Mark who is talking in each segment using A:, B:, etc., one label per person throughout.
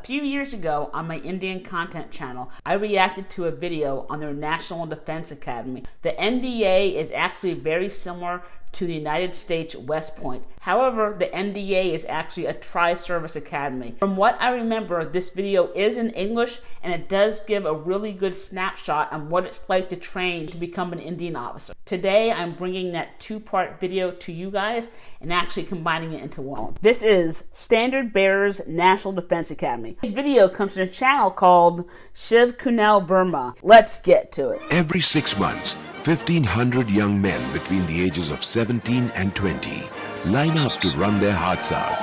A: few years ago on my Indian content channel, I reacted to a video on their National Defense Academy. The NDA is actually very similar to the United States West Point. However, the NDA is actually a tri-service academy. From what I remember, this video is in English, and it does give a really good snapshot on what it's like to train to become an Indian officer. Today, I'm bringing that two-part video to you guys and actually combining it into one. This is Standard Bearers National Defense Academy. This video comes from a channel called Shiv, Kunal, Verma. Let's get to it.
B: Every 6 months, 1,500 young men between the ages of 17 and 20 line up to run their hearts out.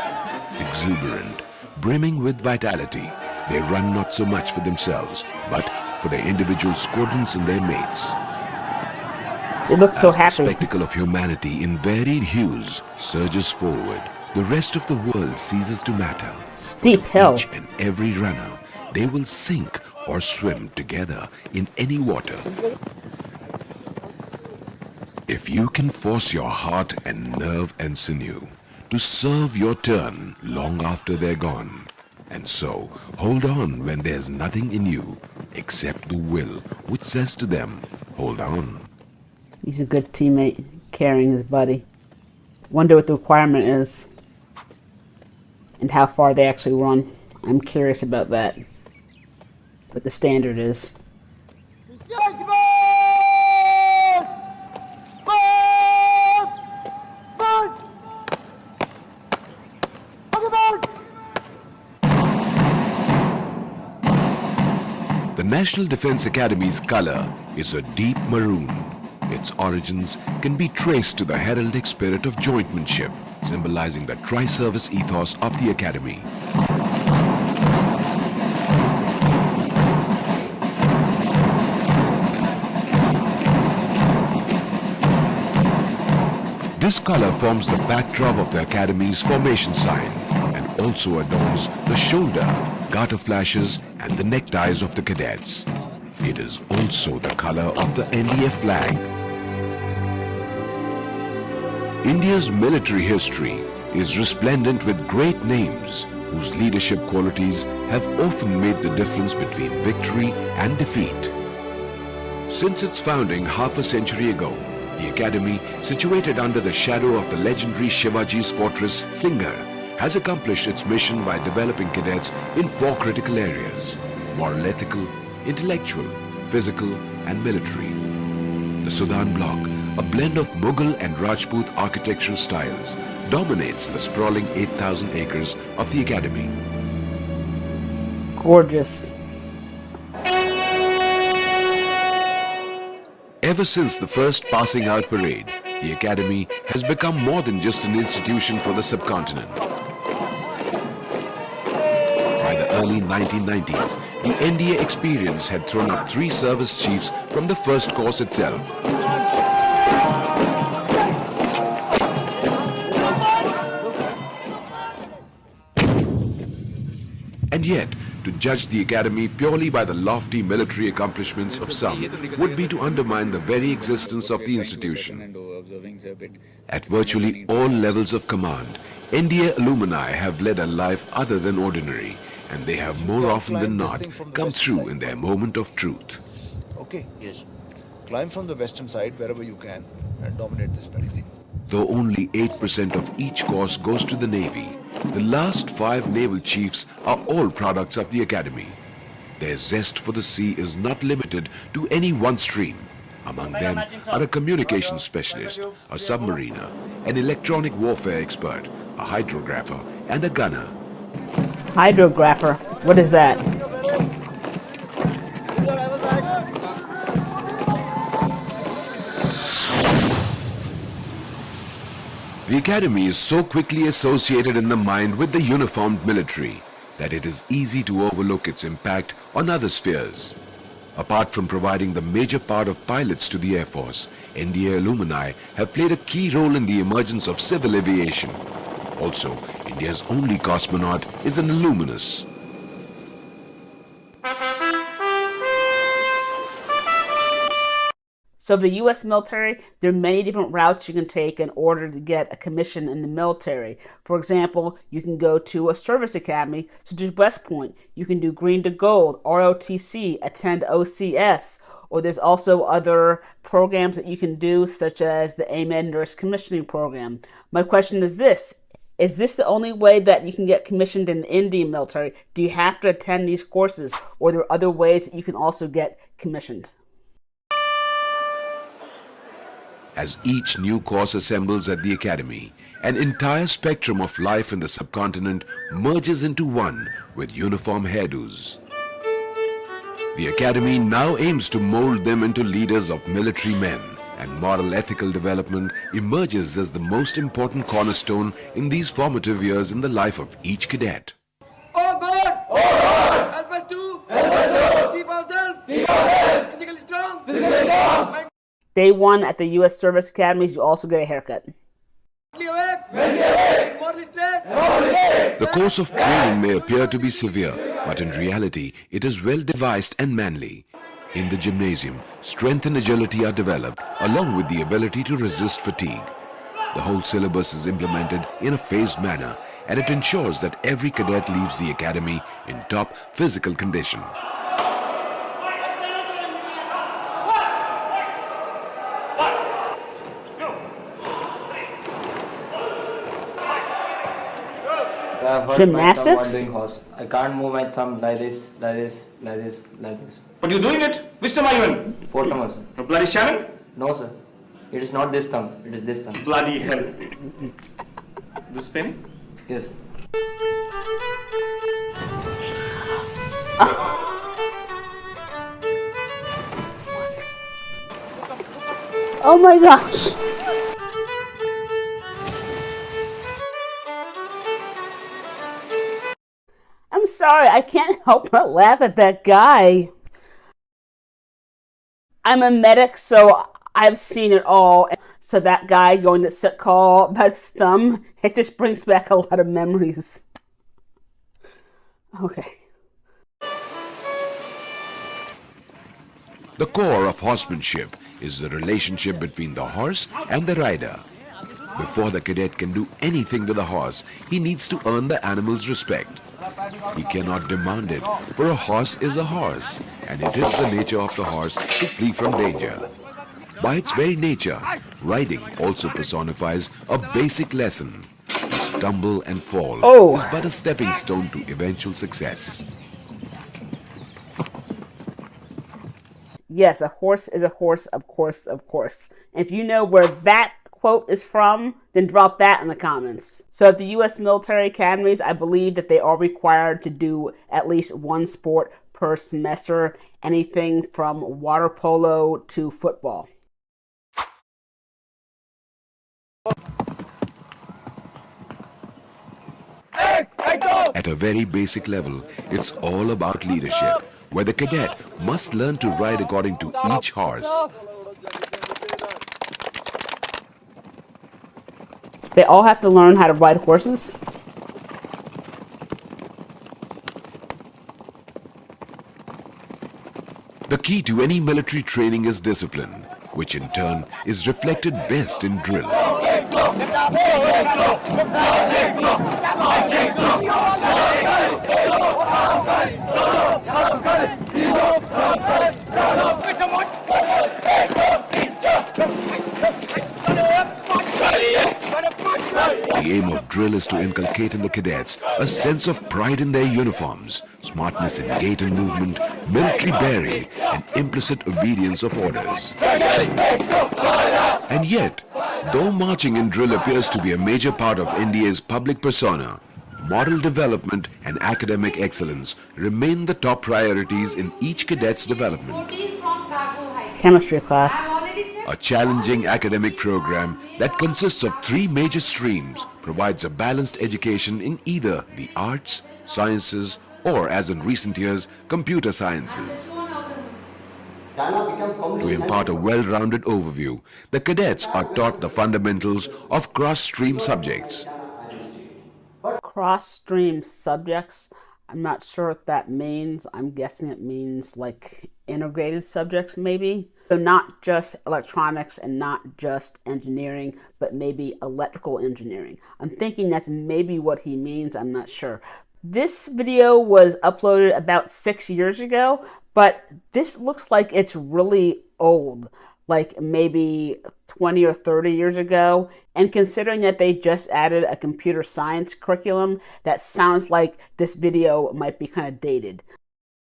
B: Exuberant, brimming with vitality, they run not so much for themselves, but for their individual squadrons and their mates.
A: They look so happy.
B: The spectacle of humanity in varied hues surges forward. The rest of the world ceases to matter.
A: Steep hill.
B: Each and every runner, they will sink or swim together in any water. If you can force your heart and nerve and sinew to serve your turn long after they're gone, and so hold on when there's nothing in you except the will which says to them, hold on.
A: He's a good teammate, carrying his buddy. Wonder what the requirement is and how far they actually run. I'm curious about that. What the standard is.
B: The National Defense Academy's color is a deep maroon. Its origins can be traced to the heraldic spirit of jointmanship, symbolizing the tri-service ethos of the Academy. This color forms the backdrop of the Academy's formation sign and also adorns the shoulder, garter flashes and the neckties of the cadets. It is also the color of the NDF flag. India's military history is resplendent with great names whose leadership qualities have often made the difference between victory and defeat. Since its founding half a century ago, the Academy, situated under the shadow of the legendary Shivaji's fortress, Singhar, has accomplished its mission by developing cadets in 4 critical areas: moral ethical, intellectual, physical and military. The Sudan block, a blend of Mughal and Rajput architectural styles, dominates the sprawling 8,000 acres of the Academy.
A: Gorgeous.
B: Ever since the first passing out parade, the Academy has become more than just an institution for the subcontinent. By the early 1990s, the NDA experience had thrown up 3 service chiefs from the first course itself. And yet, to judge the Academy purely by the lofty military accomplishments of some would be to undermine the very existence of the institution. At virtually all levels of command, NDA alumni have led a life other than ordinary, and they have more often than not come through in their moment of truth.
C: Okay. Yes. Climb from the western side wherever you can and dominate this bloody thing.
B: Though only 8% of each course goes to the Navy, the last 5 naval chiefs are all products of the Academy. Their zest for the sea is not limited to any one stream. Among them are a communications specialist, a submariner, an electronic warfare expert, a hydrographer, and a gunner.
A: Hydrographer? What is that?
B: The Academy is so quickly associated in the mind with the uniformed military that it is easy to overlook its impact on other spheres. Apart from providing the major part of pilots to the Air Force, NDA alumni have played a key role in the emergence of civil aviation. Also, India's only cosmonaut is an alumnus.
A: So the U.S. military, there are many different routes you can take in order to get a commission in the military. For example, you can go to a service academy, such as West Point. You can do Green to Gold, ROTC, attend OCS, or there's also other programs that you can do, such as the AMED Nurse Commissioning Program. My question is this. Is this the only way that you can get commissioned in the Indian military? Do you have to attend these courses, or are there other ways that you can also get commissioned?
B: As each new course assembles at the academy, an entire spectrum of life in the subcontinent merges into one with uniform hairdos. The academy now aims to mold them into leaders of military men, and moral ethical development emerges as the most important cornerstone in these formative years in the life of each cadet.
D: Oh God! Oh God! Help us to keep ourselves physically strong.
A: Day one at the U.S. Service Academies, you also get a haircut.
B: The course of training may appear to be severe, but in reality, it is well devised and manly. In the gymnasium, strength and agility are developed, along with the ability to resist fatigue. The whole syllabus is implemented in a phased manner, and it ensures that every cadet leaves the academy in top physical condition.
A: Gymnastics?
E: I can't move my thumb like this, like this, like this, like this.
F: But you're doing it? Which thumb are you in?
E: Four thumbs, sir.
F: No bloody Shannon?
E: No, sir. It is not this thumb. It is this thumb.
F: Bloody hell. This penny?
E: Yes.
A: Oh my gosh. I'm sorry, I can't help but laugh at that guy. I'm a medic, so I've seen it all. So that guy going to sit call about his thumb, it just brings back a lot of memories. Okay.
B: The core of horsemanship is the relationship between the horse and the rider. Before the cadet can do anything with a horse, he needs to earn the animal's respect. He cannot demand it, for a horse is a horse, and it is the nature of the horse to flee from danger. By its very nature, riding also personifies a basic lesson. To stumble and fall is but a stepping stone to eventual success.
A: Yes, a horse is a horse, of course, of course. If you know where that quote is from, then drop that in the comments. So at the U.S. military academies, I believe that they are required to do at least one sport per semester, anything from water polo to football.
B: At a very basic level, it's all about leadership, where the cadet must learn to ride according to each horse.
A: They all have to learn how to ride horses?
B: The key to any military training is discipline, which in turn is reflected best in drill. The aim of drill is to inculcate in the cadets a sense of pride in their uniforms, smartness in gait and movement, military bearing, and implicit obedience of orders. And yet, though marching in drill appears to be a major part of India's public persona, moral development and academic excellence remain the top priorities in each cadet's development.
A: Chemistry class.
B: A challenging academic program that consists of 3 major streams provides a balanced education in either the arts, sciences, or, as in recent years, computer sciences. To impart a well-rounded overview, the cadets are taught the fundamentals of cross-stream subjects.
A: Cross-stream subjects? I'm not sure what that means. I'm guessing it means like integrated subjects maybe. So not just electronics and not just engineering, but maybe electrical engineering. I'm thinking that's maybe what he means. I'm not sure. This video was uploaded about 6 years ago, but this looks like it's really old, like maybe 20 or 30 years ago. And considering that they just added a computer science curriculum, that sounds like this video might be kind of dated.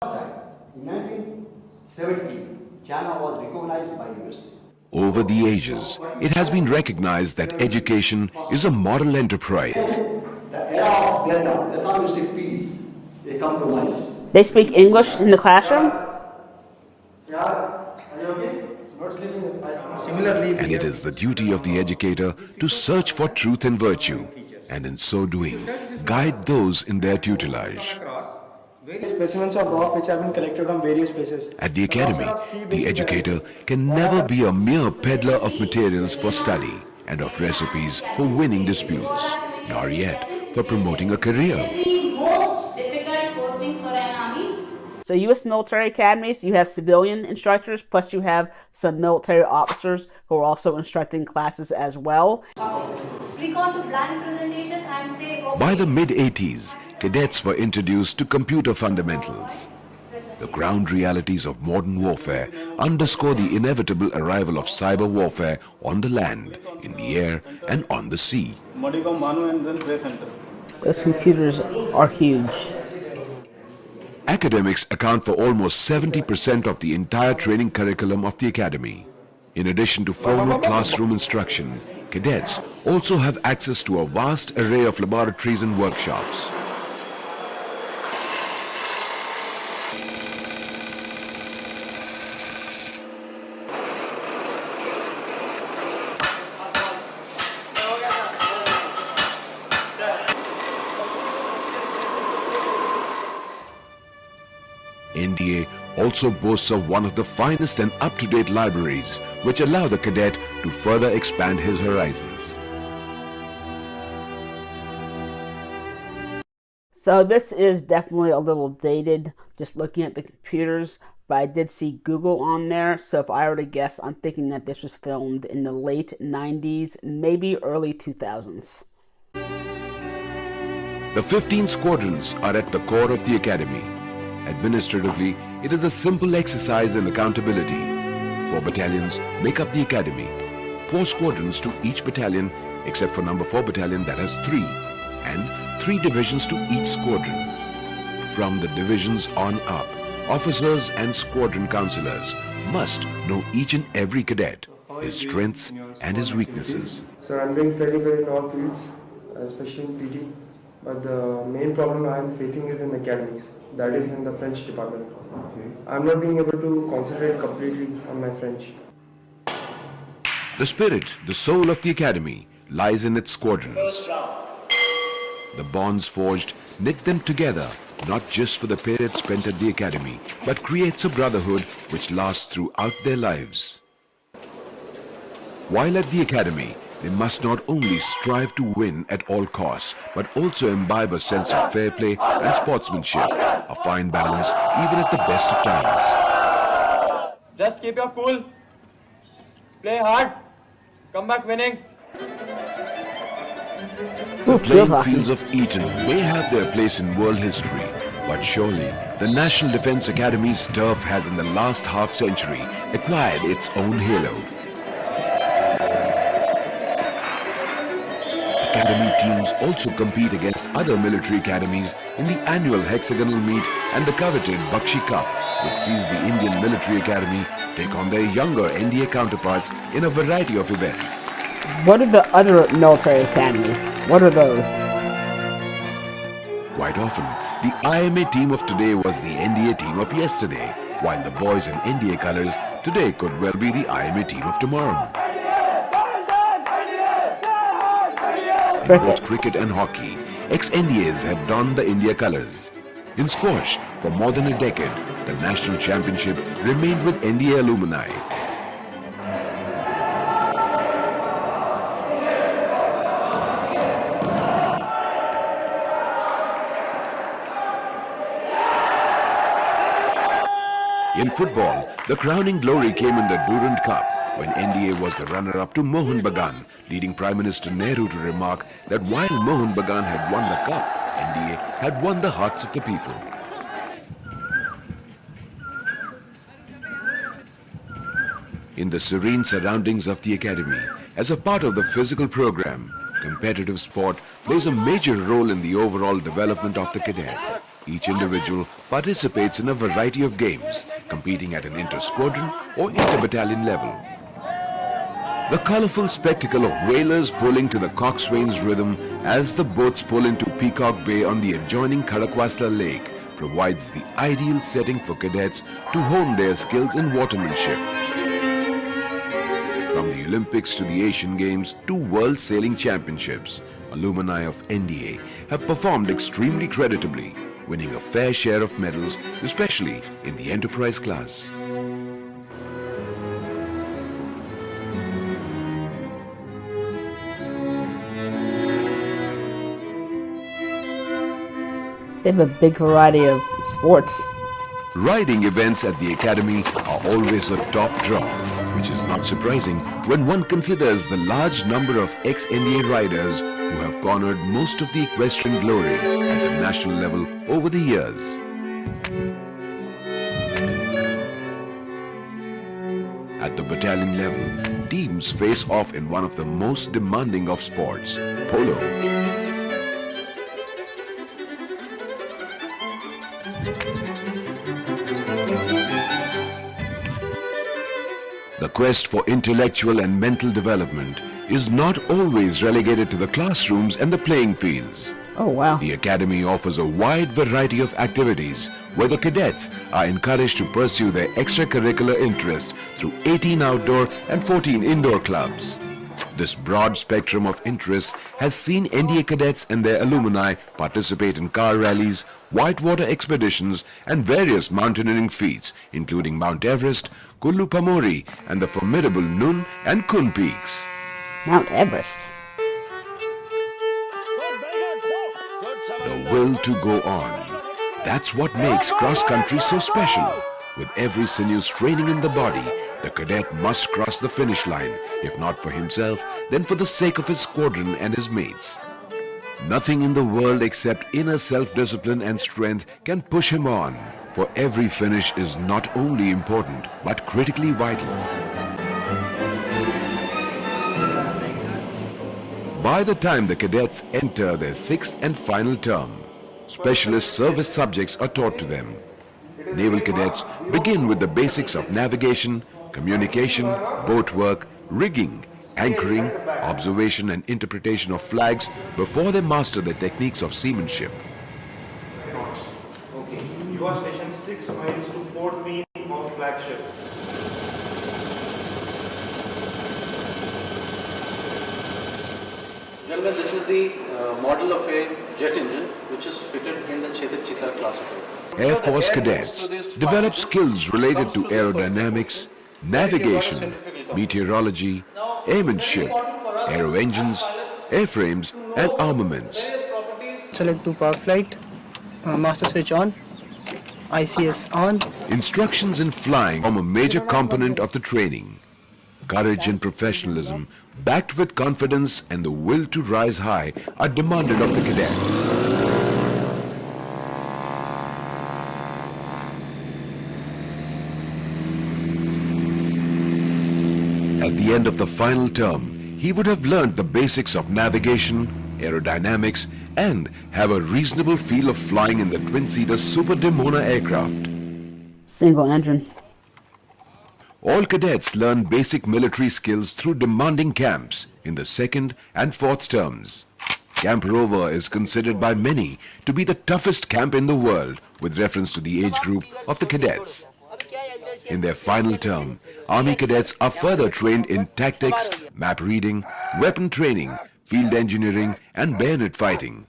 G: In 1970, China was recognized by US.
B: Over the ages, it has been recognized that education is a model enterprise.
G: The era of data, economic peace, a compromise.
A: They speak English in the classroom?
B: And it is the duty of the educator to search for truth and virtue, and in so doing, guide those in their tutelage.
H: Various specimens of rock which have been collected from various places.
B: At the academy, the educator can never be a mere peddler of materials for study and of recipes for winning disputes, nor yet for promoting a career.
I: The most difficult posting for an army.
A: So U.S. military academies, you have civilian instructors, plus you have some military officers who are also instructing classes as well.
I: Click on to blank presentation and say okay.
B: By the mid-80s, cadets were introduced to computer fundamentals. The ground realities of modern warfare underscore the inevitable arrival of cyber warfare on the land, in the air, and on the sea.
A: Those computers are huge.
B: Academics account for almost 70% of the entire training curriculum of the academy. In addition to formal classroom instruction, cadets also have access to a vast array of laboratories and workshops. NDA also boasts of one of the finest and up-to-date libraries, which allow the cadet to further expand his horizons.
A: So this is definitely a little dated, just looking at the computers, but I did see Google on there, so if I were to guess, I'm thinking that this was filmed in the late 90s, maybe early 2000s.
B: The 15 squadrons are at the core of the academy. Administratively, it is a simple exercise in accountability. 4 battalions make up the academy. 4 squadrons to each battalion, except for number 4 battalion that has 3, and 3 divisions to each squadron. From the divisions on up, officers and squadron counselors must know each and every cadet, his strengths and his weaknesses.
H: So I'm doing fairly well in all fields, especially in PT. But the main problem I'm facing is in academics, that is in the French department. I'm not being able to concentrate completely on my French.
B: The spirit, the soul of the academy lies in its squadrons. The bonds forged knit them together, not just for the period spent at the academy, but creates a brotherhood which lasts throughout their lives. While at the academy, they must not only strive to win at all costs, but also imbibe a sense of fair play and sportsmanship, a fine balance even at the best of times.
H: Just keep your cool, play hard, come back winning.
B: The playing fields of Eton may have their place in world history, but surely the National Defence Academy's turf has in the last half-century acquired its own halo. Academy teams also compete against other military academies in the annual hexagonal meet and the coveted Bakshi Cup, which sees the Indian Military Academy take on their younger NDA counterparts in a variety of events.
A: What are the other military academies? What are those?
B: Quite often, the IMA team of today was the NDA team of yesterday, while the boys in NDA colors today could well be the IMA team of tomorrow. In both cricket and hockey, ex-NDAs have donned the India colours. In squash, for more than a decade, the national championship remained with NDA alumni. In football, the crowning glory came in the Durand Cup, when NDA was the runner-up to Mohun Bagan, leading Prime Minister Nehru to remark that while Mohun Bagan had won the cup, NDA had won the hearts of the people. In the serene surroundings of the academy, as a part of the physical program, competitive sport plays a major role in the overall development of the cadet. Each individual participates in a variety of games, competing at an inter-squadron or inter-battalion level. The colorful spectacle of whalers pulling to the coxswain's rhythm as the boats pull into Peacock Bay on the adjoining Khadakwasla Lake provides the ideal setting for cadets to hone their skills in watermanship. From the Olympics to the Asian Games to World Sailing Championships, alumni of NDA have performed extremely creditably, winning a fair share of medals, especially in the enterprise class.
A: They have a big variety of sports.
B: Riding events at the academy are always a top draw, which is not surprising when one considers the large number of ex-NDA riders who have cornered most of the equestrian glory at the national level over the years. At the battalion level, teams face off in one of the most demanding of sports, polo. The quest for intellectual and mental development is not always relegated to the classrooms and the playing fields.
A: Oh, wow.
B: The academy offers a wide variety of activities where the cadets are encouraged to pursue their extracurricular interests through 18 outdoor and 14 indoor clubs. This broad spectrum of interests has seen NDA cadets and their alumni participate in car rallies, whitewater expeditions and various mountaineering feats, including Mount Everest, Kullu Pamori and the formidable Nun and Kun peaks.
A: Mount Everest.
B: The will to go on. That's what makes cross-country so special. With every sinew straining in the body, the cadet must cross the finish line, if not for himself, then for the sake of his squadron and his mates. Nothing in the world except inner self-discipline and strength can push him on, for every finish is not only important, but critically vital. By the time the cadets enter their 6th and final term, specialist service subjects are taught to them. Naval cadets begin with the basics of navigation, communication, boat work, rigging, anchoring, observation and interpretation of flags before they master the techniques of seamanship.
J: Okay. You are stationed 6 miles to port beam of flagship.
K: Gentlemen, this is the model of a jet engine which is fitted in the Chetak Chita class of it.
B: Air Force cadets develop skills related to aerodynamics, navigation, meteorology, airmanship, aero engines, airframes and armaments.
L: Select to power flight, master switch on, ICS on.
B: Instructions in flying form a major component of the training. Courage and professionalism, backed with confidence and the will to rise high, are demanded of the cadet. At the end of the final term, he would have learned the basics of navigation, aerodynamics, and have a reasonable feel of flying in the twin-seater Super Demona aircraft.
A: Single engine.
B: All cadets learn basic military skills through demanding camps in the 2nd and 4th terms. Camp Rover is considered by many to be the toughest camp in the world with reference to the age group of the cadets. In their final term, Army cadets are further trained in tactics, map reading, weapon training, field engineering and bayonet fighting.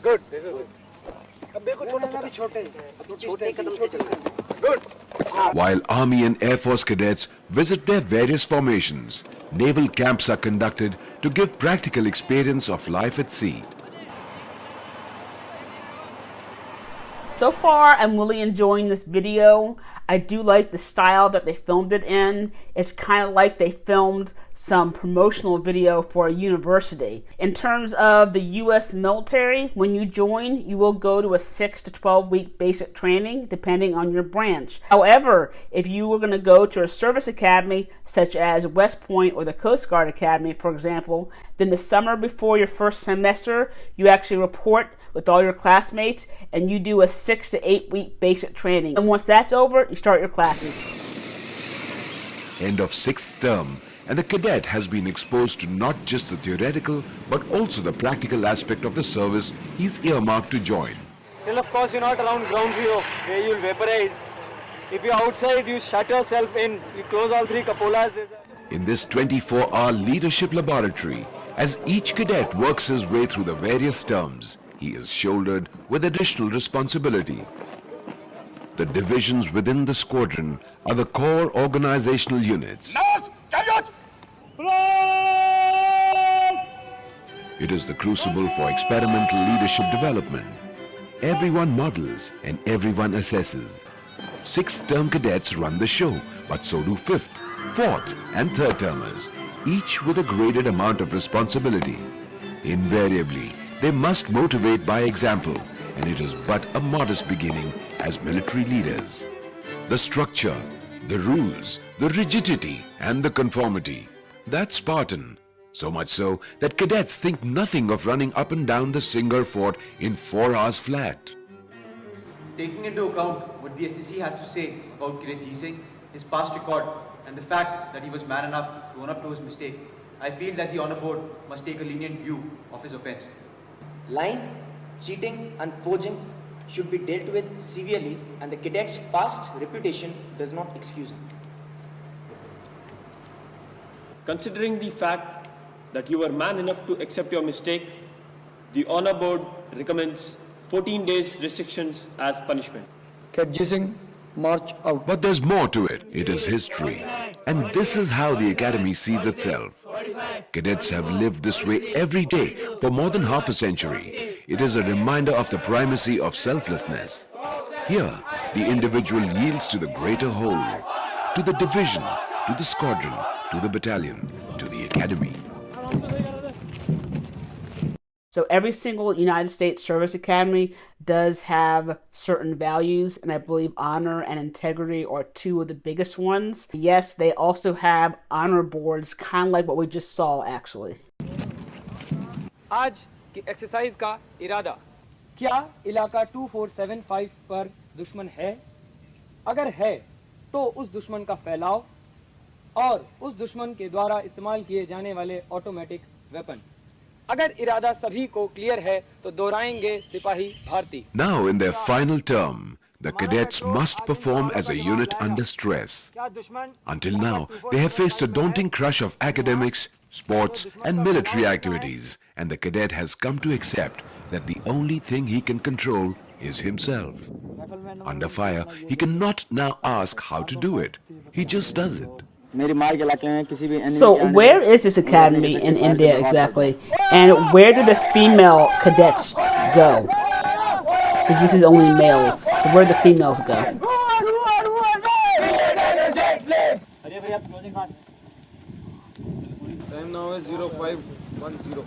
L: Good. This is it. अब देखो छोटे छोटे कदम से चलते हैं. Good.
B: While Army and Air Force cadets visit their various formations, naval camps are conducted to give practical experience of life at sea.
A: So far, I'm really enjoying this video. I do like the style that they filmed it in. It's kind of like they filmed some promotional video for a university. In terms of the U.S. military, when you join, you will go to a 6 to 12 week basic training, depending on your branch. However, if you were going to go to a service academy, such as West Point or the Coast Guard Academy, for example, then the summer before your first semester, you actually report with all your classmates and you do a 6 to 8 week basic training. And once that's over, you start your classes.
B: End of 6th term, and the cadet has been exposed to not just the theoretical but also the practical aspect of the service he's earmarked to join.
L: Till of course you're not around ground zero where you'll vaporize. If you're outside, you shut yourself in, you close all 3 cupolas.
B: In this 24-hour leadership laboratory, as each cadet works his way through the various terms, he is shouldered with additional responsibility. The divisions within the squadron are the core organizational units. It is the crucible for experimental leadership development. Everyone models and everyone assesses. 6th term cadets run the show, but so do 5th, 4th and 3rd termers, each with a graded amount of responsibility. Invariably, they must motivate by example, and it is but a modest beginning as military leaders. The structure, the rules, the rigidity and the conformity, that's Spartan. So much so that cadets think nothing of running up and down the Singer Fort in 4 hours flat.
M: Taking into account what the SEC has to say about Kirit G Singh, his past record and the fact that he was man enough to own up to his mistake, I feel that the Honour Board must take a lenient view of his offence.
N: Lying, cheating and forging should be dealt with severely, and the cadet's past reputation does not excuse him.
O: Considering the fact that you were man enough to accept your mistake, the Honour Board recommends 14 days restrictions as punishment.
L: Cadet march out.
B: But there's more to it. It is history. And this is how the academy sees itself. Cadets have lived this way every day for more than half a century. It is a reminder of the primacy of selflessness. Here, the individual yields to the greater whole, to the division, to the squadron, to the battalion, to the academy.
A: So every single United States Service Academy does have certain values, and I believe honor and integrity are 2 of the biggest ones. Yes, they also have honor boards, kind of like what we just saw actually.
L: आज की exercise का इरादा, क्या इलाका 2475 पर दुश्मन है? अगर है तो उस दुश्मन का फैलाव और उस दुश्मन के द्वारा इस्तेमाल किए जाने वाले ऑटोमेटिक वेपन. अगर इरादा सभी को क्लियर है तो दोहराएंगे सिपाही Bharti.
B: Now in their final term, the cadets must perform as a unit under stress. Until now, they have faced a daunting crush of academics, sports and military activities, and the cadet has come to accept that the only thing he can control is himself. Under fire, he cannot now ask how to do it. He just does it.
A: So where is this academy in India exactly? And where do the female cadets go? Because this is only males. So where do the females go?
L: Time now is 0510.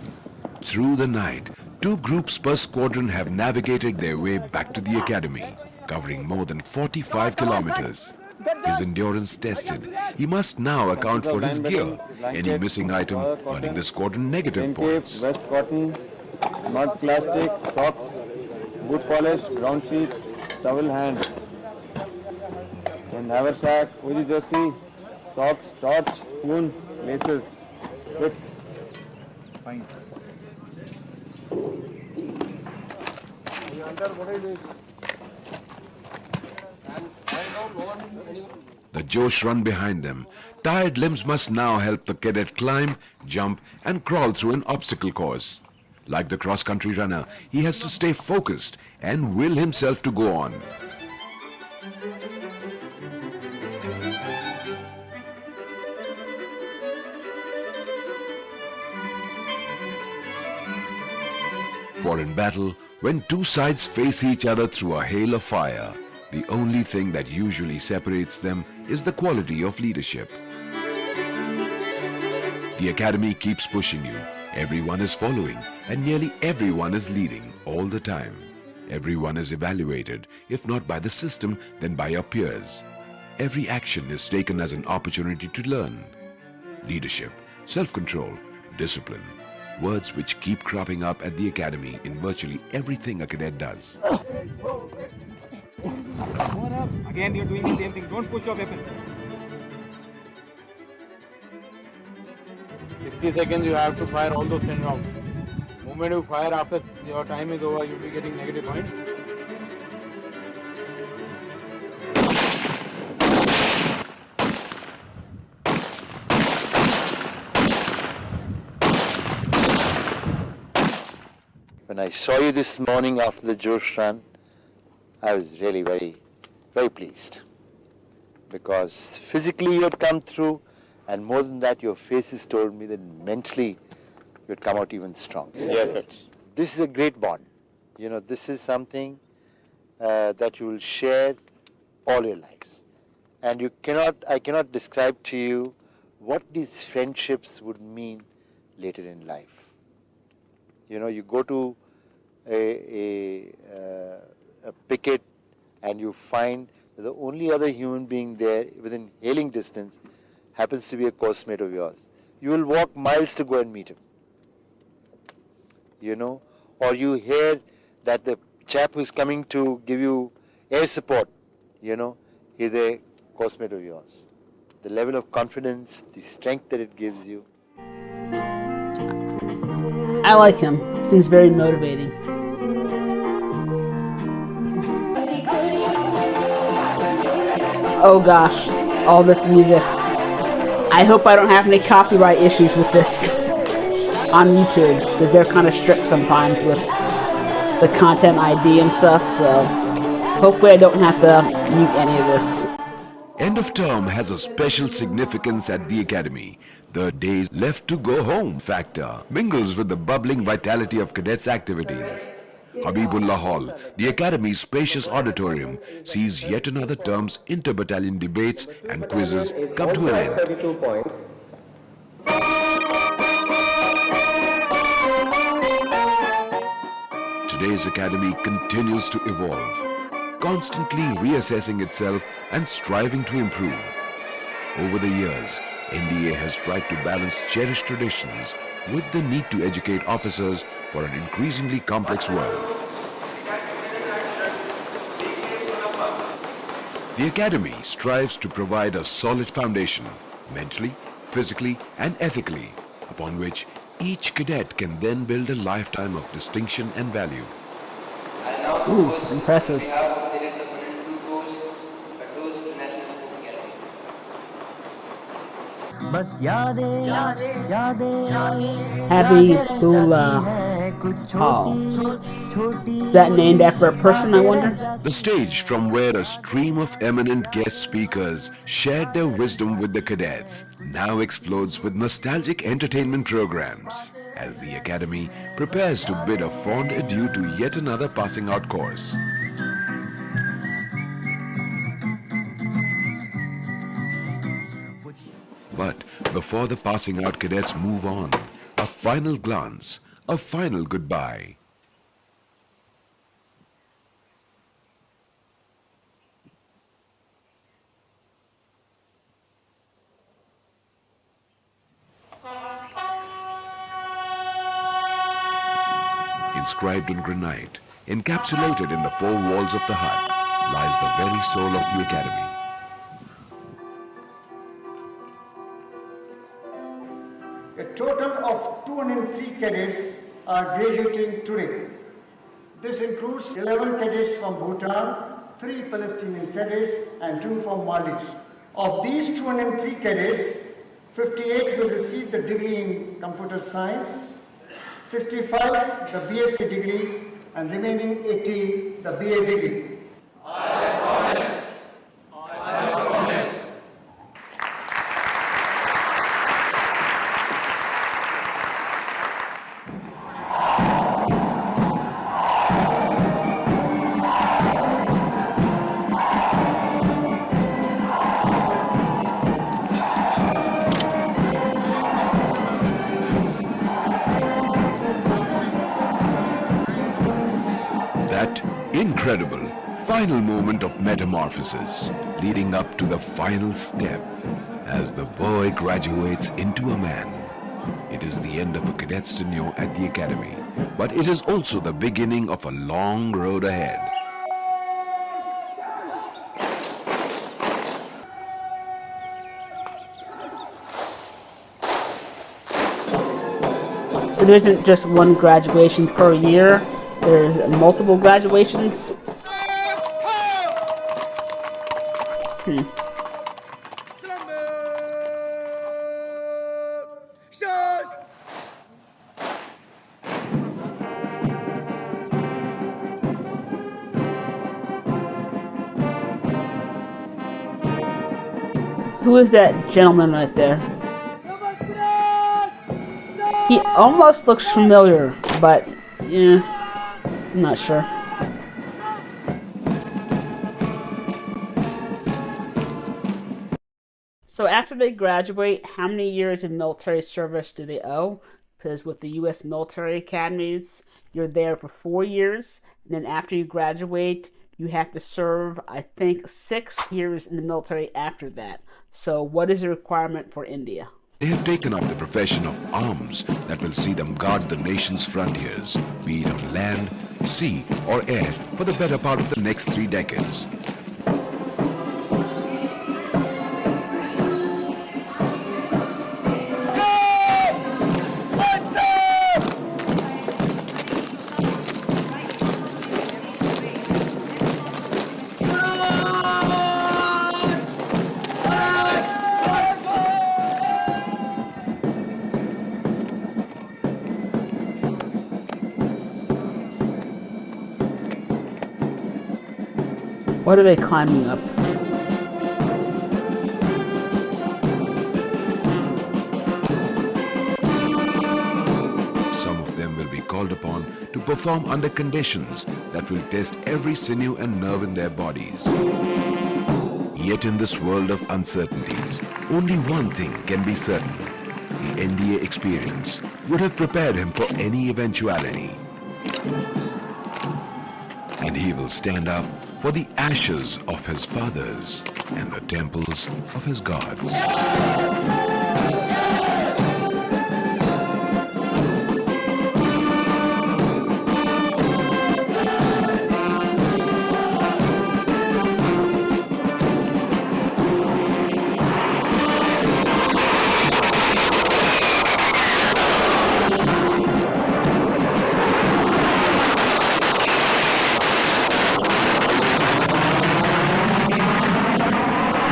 B: Through the night, 2 groups per squadron have navigated their way back to the academy, covering more than 45 kilometers. His endurance tested, he must now account for his gear, any missing item earning the squadron negative points.
P: Vest cotton, mud plastic, socks, boot polish, ground sheet, towel hand, and haversack, Uzi jersey, socks, torch, spoon, laces, whip. Fine.
B: The Josh run behind them. Tired limbs must now help the cadet climb, jump and crawl through an obstacle course. Like the cross-country runner, he has to stay focused and will himself to go on. For in battle, when two sides face each other through a hail of fire, the only thing that usually separates them is the quality of leadership. The academy keeps pushing you. Everyone is following, and nearly everyone is leading all the time. Everyone is evaluated, if not by the system, then by your peers. Every action is taken as an opportunity to learn. Leadership, self-control, discipline. Words which keep cropping up at the academy in virtually everything a cadet does.
J: Again, you're doing the same thing. Don't push your weapon.
P: 60 seconds you have to fire all those 10 rounds. Moment you fire after your time is over, you'll be getting negative points.
Q: When I saw you this morning after the Josh run, I was really very, very pleased. Because physically you had come through, and more than that, your faces told me that mentally you had come out even stronger.
P: Yes, sir.
Q: This is a great bond. You know, this is something that you will share all your lives. And I cannot describe to you what these friendships would mean later in life. You know, you go to a picket and you find that the only other human being there within hailing distance happens to be a course mate of yours. You will walk miles to go and meet him. You know, or you hear that the chap who's coming to give you air support, you know, he's a course mate of yours. The level of confidence, the strength that it gives you.
A: I like him. Seems very motivating. Oh gosh, all this music. I hope I don't have any copyright issues with this on YouTube, because they're kind of strict sometimes with the content ID and stuff, so hopefully I don't have to mute any of this.
B: End of term has a special significance at the academy. The days left to go home factor mingles with the bubbling vitality of cadets' activities. Habibullah Hall, the academy's spacious auditorium, sees yet another term's inter-battalion debates and quizzes come to an end.
H: 32 points.
B: Today's academy continues to evolve, constantly reassessing itself and striving to improve. Over the years, NDA has tried to balance cherished traditions with the need to educate officers for an increasingly complex world. The academy strives to provide a solid foundation, mentally, physically, and ethically, upon which each cadet can then build a lifetime of distinction and value.
A: Ooh, impressive. Habibullah Hall. Is that named after a person, I wonder?
B: The stage from where a stream of eminent guest speakers shared their wisdom with the cadets now explodes with nostalgic entertainment programs as the academy prepares to bid a fond adieu to yet another passing out course. But before the passing out cadets move on, a final glance, a final goodbye. Inscribed in granite, encapsulated in the four walls of the hut, lies the very soul of the academy.
G: A total of 203 cadets are graduating today. This includes 11 cadets from Bhutan, 3 Palestinian cadets, and 2 from Maldives. Of these 203 cadets, 58 will receive the degree in computer science, 65 the BSc degree, and remaining 80 the BA degree. I promise. I promise.
B: incredible final moment of metamorphosis leading up to the final step as the boy graduates into a man. It is the end of a cadet's tenure at the academy, but it is also the beginning of a long road ahead.
A: So there isn't just one graduation per year, there's multiple graduations. Who is that gentleman right there? He almost looks familiar, but yeah, I'm not sure. So after they graduate, how many years of military service do they owe? Because with the U.S. military academies, you're there for 4 years, and then after you graduate, you have to serve, I think, 6 years in the military after that. So what is the requirement for India?
B: They have taken up the profession of arms that will see them guard the nation's frontiers, be it on land, sea, or air, for the better part of the next 3 decades.
A: What are they climbing up?
B: Some of them will be called upon to perform under conditions that will test every sinew and nerve in their bodies. Yet in this world of uncertainties, only one thing can be certain. The NDA experience would have prepared him for any eventuality. And he will stand up for the ashes of his fathers and the temples of his gods.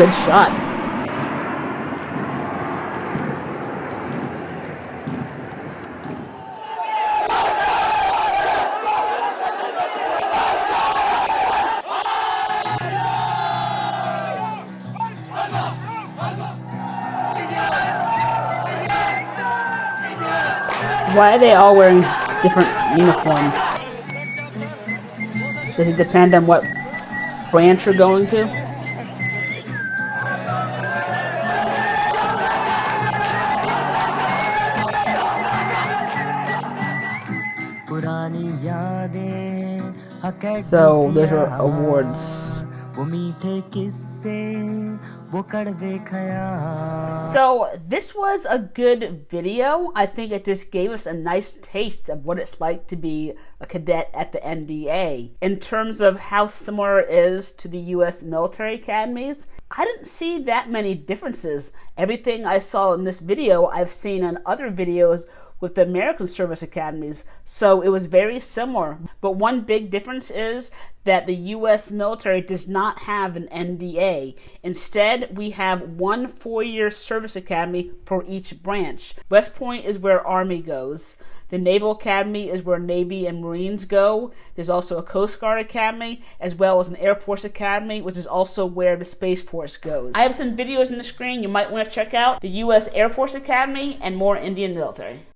A: Good shot. Why are they all wearing different uniforms? Does it depend on what branch you're going to? So those are awards. So this was a good video. I think it just gave us a nice taste of what it's like to be a cadet at the NDA. In terms of how similar it is to the US military academies, I didn't see that many differences. Everything I saw in this video, I've seen in other videos with the American service academies, so it was very similar. But one big difference is that the U.S. military does not have an NDA. Instead, we have one 4-year service academy for each branch. West Point is where Army goes. The Naval Academy is where Navy and Marines go. There's also a Coast Guard Academy, as well as an Air Force Academy, which is also where the Space Force goes. I have some videos on the screen you might want to check out. The U.S. Air Force Academy and more Indian military.